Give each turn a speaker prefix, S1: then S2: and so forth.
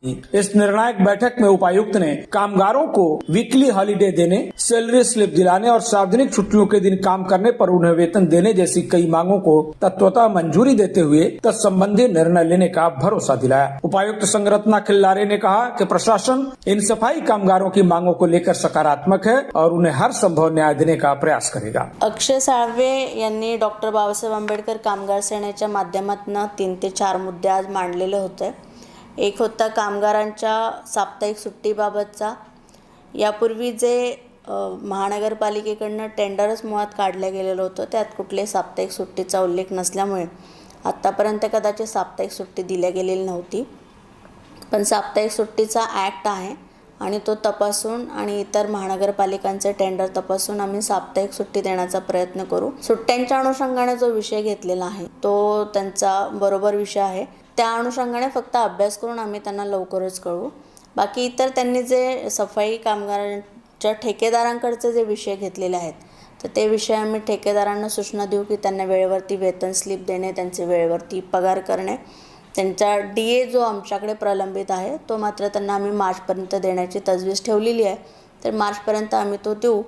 S1: इस निर्णायक बैठक में उपायुक्त ने कामगारों को वीकली हॉलिडे देने, सैलरी स्लिप दिलाने और सार्वजनिक छुट्टियों के दिन काम करने पर उन्हें वेतन देने जैसी कई मांगों को तत्वतः मंजूरी देते हुए तत्संबंधी निर्णय लेने का भरोसा दिलाया। उपायुक्त संगरत्ना खिल्लारे ने कहा कि प्रशासन इन सफाई कामगारों की मांगों को लेकर सकारात्मक है और उन्हें हर संभव न्याय देने का प्रयास करेगा।
S2: अक्षय साळवे यांनी डॉक्टर बाबासाहेब आंबेडकर कामगार सेनेच्या माध्यमातून 3 ते 4 मुद्दे आज मांडलेले होते। एक होता कामगारांच्या साप्ताहिक सुट्टीबाबतचा। यापूर्वी जे महानगरपालिकेकडनं टेंडरच मुळात काढलं गेलेलं होतं, त्यात कुठले साप्ताहिक सुट्टीचा उल्लेख नसल्यामुळे आत्तापर्यंत कदाचित साप्ताहिक सुट्टी दिल्या गेलेली नव्हती। पण साप्ताहिक सुट्टीचा ॲक्ट आहे आणि तो तपासून आणि इतर महानगरपालिकांचे टेंडर तपासून आम्ही साप्ताहिक सुट्टी देण्याचा प्रयत्न करू। सुट्ट्यांच्या अनुषंगाने जो विषय घेतलेला आहे तो त्यांचा बरोबर विषय आहे। त्या अनुषंगाने फक्त अभ्यास करून आम्ही त्यांना लवकरच कळवू। बाकी इतर त्यांनी जे सफाई कामगारांच्या ठेकेदारांकडचे जे विषय घेतलेले आहेत तर ते विषय आम्ही ठेकेदारांना सूचना देऊ की त्यांना वेळेवरती वेतन स्लिप देणे, त्यांचे वेळेवरती पगार करणे, त्यांचा DA जो आमच्याकडे प्रलंबित आहे तो मात्र त्यांना आम्ही मार्चपर्यंत देण्याची तजवीज ठेवलेली आहे। तर मार्चपर्यंत आम्ही तो देऊ।